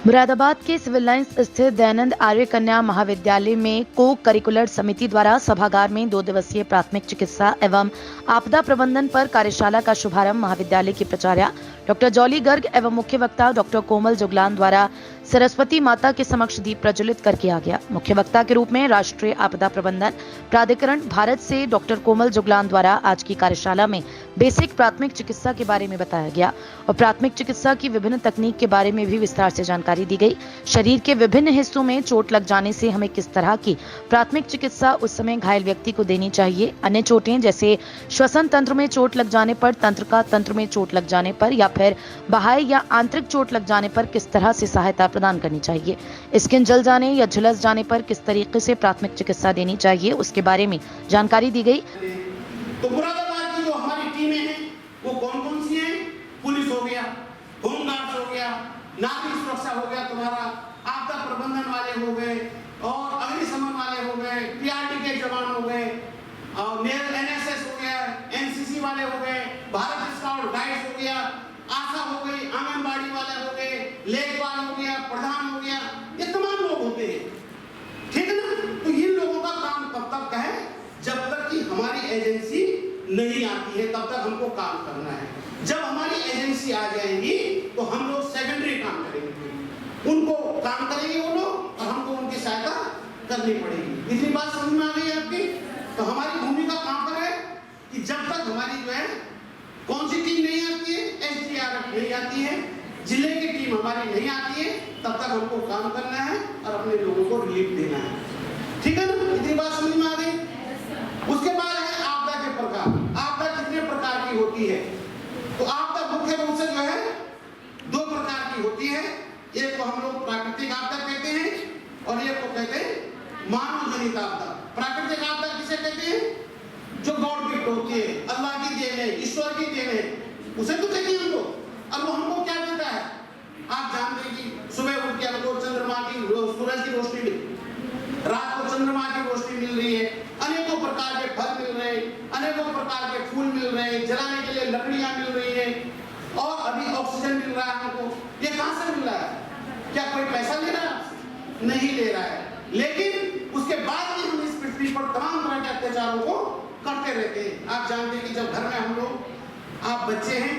मुरादाबाद के civil lines स्थित दयानंद आर्य कन्या महाविद्यालय में को करिकुलर समिति द्वारा सभागार में 2 दिवसीय प्राथमिक चिकित्सा एवं आपदा प्रबंधन पर कार्यशाला का शुभारंभ महाविद्यालय की प्राचार्य डॉक्टर जॉली गर्ग एवं मुख्य वक्ता डॉक्टर कोमल जुगलान द्वारा सरस्वती माता के समक्ष दीप प्रज्वलित कर किया गया। मुख्य वक्ता के रूप में राष्ट्रीय आपदा प्रबंधन प्राधिकरण भारत से डॉक्टर कोमल जुगलान द्वारा आज की कार्यशाला में बेसिक प्राथमिक चिकित्सा के बारे में बताया गया और प्राथमिक चिकित्सा की विभिन्न तकनीक के बारे में भी विस्तार से जानकारी दी गई। शरीर के विभिन्न हिस्सों में चोट लग जाने से हमें किस तरह की प्राथमिक चिकित्सा उस समय घायल व्यक्ति को देनी चाहिए, अन्य चोटें जैसे श्वसन तंत्र में चोट लग जाने पर, तंत्र में चोट लग जाने पर या फिर बाह्य या आंतरिक चोट लग जाने पर किस तरह से सहायता प्रदान करनी चाहिए, स्किन जल जाने या झुलस जाने पर किस तरीके से प्राथमिक चिकित्सा देनी चाहिए, उसके बारे में जानकारी दी गई। तो मुरादाबाद की जो हमारी टीमें हैं वो कौन-कौन सी हैं? पुलिस हो गया, होमगार्ड्स हो गया, नागरिक सुरक्षा हो गया, तुम्हारा आपदा प्रबंधन वाले हो गए और अग्निशमन वाले हो गए, पीआरटी के जवान हो गए और एनएसएस हो गया, एनसीसी वाले हो गए, भारत स्काउट गाइड्स हो गया, आशा हो गई, आंगनबाड़ी वाले हो गए, लेखपाल हो गया, प्रधान हो गया, ये तमाम लोग होते हैं, ठीक है ना। तो इन लोगों का काम तब तक है जब तक कि हमारी एजेंसी नहीं आती है, तब तक हमको काम करना है। जब हमारी एजेंसी आ जाएगी तो हम लोग सेकेंडरी काम करेंगे, उनको काम करेंगे वो लोग और हमको उनकी सहायता करनी पड़ेगी। इतनी बात समझ में आ गई आपकी? तो हमारी भूमिका कहाँ पर है कि जब तक हमारी जो है कौन सी टीम नहीं आती है, एसडीआरएफ नहीं आती है, जिले की टीम हमारी नहीं आती है, तब तक हमको काम करना है और अपने लोगों को रिलीफ देना है, ठीक है ना। इतनी बात समझ में आ गई? उसके बाद है आपदा के प्रकार। आपदा कितने प्रकार की होती है? तो आपदा मुख्य रूप से जो है 2 प्रकार की होती है। एक को हम लोग प्राकृतिक आपदा कहते हैं और एक को कहते हैं मानव जनित आपदा। प्राकृतिक आपदा किसे कहते हैं? जो गॉड गिफ्ट होती है, अल्लाह की देन है, ईश्वर की देन है, उसे तो कहते हैं हम लोग। अब वो हमको क्या देता है? आप जानते हैं कि सुबह उठ के हमको चंद्रमा की सूरज की रोशनी मिली, रात को चंद्रमा की रोशनी मिल रही है, अनेकों प्रकार के फल मिल रहे हैं, अनेकों प्रकार के फूल मिल रहे हैं, जलाने के लिए लकड़ियां मिल रही हैं और अभी ऑक्सीजन मिल रहा है हमको। ये कहां से मिल रहा है? क्या कोई पैसा ले रहा है? नहीं ले रहा है, लेकिन उसके बाद भी हम इस पृथ्वी पर तमाम तरह के अत्याचारों को करते रहते हैं। आप जानते हैं कि जब घर में हम लोग, आप बच्चे हैं,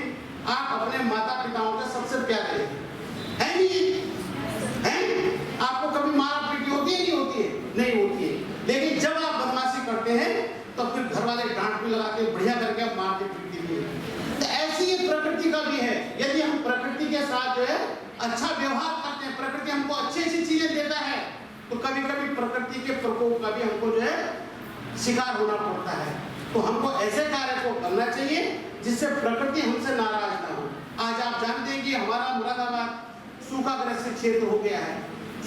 आप अपने माता पिताओं के सबसे प्यारे हैं, नहीं है? आपको कभी मारा पीटी होती है? नहीं होती है, नहीं होती है। लेकिन जब आप बदमाशी करते हैं तो फिर घर वाले डांट भी लगाते हैं, बढ़िया करके मारते पीटते भी है। तो ऐसी ये प्रकृति का भी है। यदि हम प्रकृति के साथ जो है अच्छा व्यवहार करते हैं, प्रकृति हमको अच्छी अच्छी चीजें देता है, तो कभी कभी प्रकृति के प्रकोप का भी हमको जो है शिकार होना पड़ता है। तो हमको ऐसे कार्य को करना चाहिए जिससे प्रकृति हमसे नाराज ना हो। आज आप जानते हैं कि हमारा मुरादाबाद सूखाग्रस्त क्षेत्र हो गया है,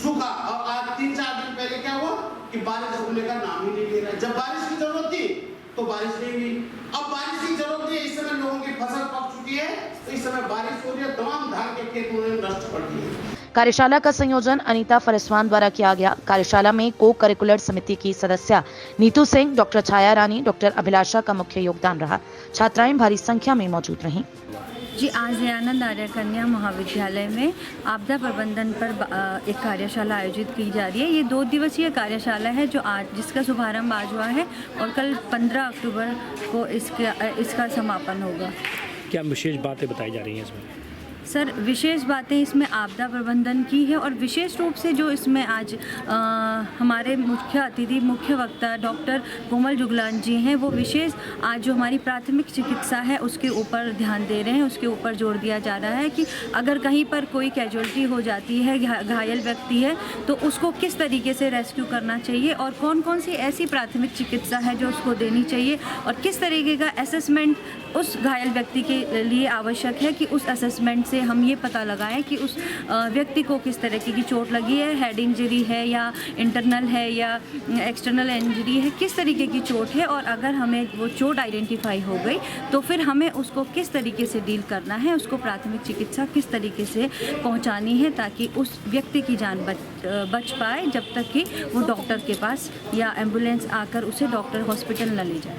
सूखा। और आज 3-4 दिन पहले क्या हुआ कि बारिश होने का नाम ही नहीं ले रहा है। जब बारिश की जरूरत थी तो बारिश नहीं हुई, अब बारिश की जरूरत है, इस समय लोगों की फसल पक चुकी है, तो इस समय बारिश हो रही है, तमाम धान के खेत उन्होंने नष्ट कर दिए। कार्यशाला का संयोजन अनीता फरसवान द्वारा किया गया। कार्यशाला में को करिकुलर समिति की सदस्य नीतू सिंह, डॉक्टर छाया रानी, डॉक्टर अभिलाषा का मुख्य योगदान रहा। छात्राएं भारी संख्या में मौजूद रहीं। जी, आज दयानंद आर्य कन्या महाविद्यालय में आपदा प्रबंधन पर एक कार्यशाला आयोजित की जा रही है। ये 2 दिवसीय कार्यशाला है जो आज, जिसका शुभारंभ आज हुआ है और कल 15 अक्टूबर को इसका समापन होगा। क्या विशेष बातें बताई जा रही हैं इसमें? सर, विशेष बातें इसमें आपदा प्रबंधन की है और विशेष रूप से जो इसमें आज हमारे मुख्य अतिथि, मुख्य वक्ता डॉक्टर कोमल जुगलान जी हैं, वो विशेष आज जो हमारी प्राथमिक चिकित्सा है उसके ऊपर ध्यान दे रहे हैं। उसके ऊपर जोर दिया जा रहा है कि अगर कहीं पर कोई कैजुअल्टी हो जाती है, घायल व्यक्ति है, तो उसको किस तरीके से रेस्क्यू करना चाहिए और कौन कौन सी ऐसी प्राथमिक चिकित्सा है जो उसको देनी चाहिए और किस तरीके का असेसमेंट उस घायल व्यक्ति के लिए आवश्यक है कि उस असेसमेंट से हम ये पता लगाएं कि उस व्यक्ति को किस तरीके की चोट लगी है, हेड इंजरी है या इंटरनल है या एक्सटर्नल इंजरी है, किस तरीके की चोट है, और अगर हमें वो चोट आइडेंटिफाई हो गई तो फिर हमें उसको किस तरीके से डील करना है, उसको प्राथमिक चिकित्सा किस तरीके से पहुंचानी है ताकि उस व्यक्ति की जान बच पाए जब तक कि वो डॉक्टर के पास या एम्बुलेंस आकर उसे डॉक्टर हॉस्पिटल न ले जाए।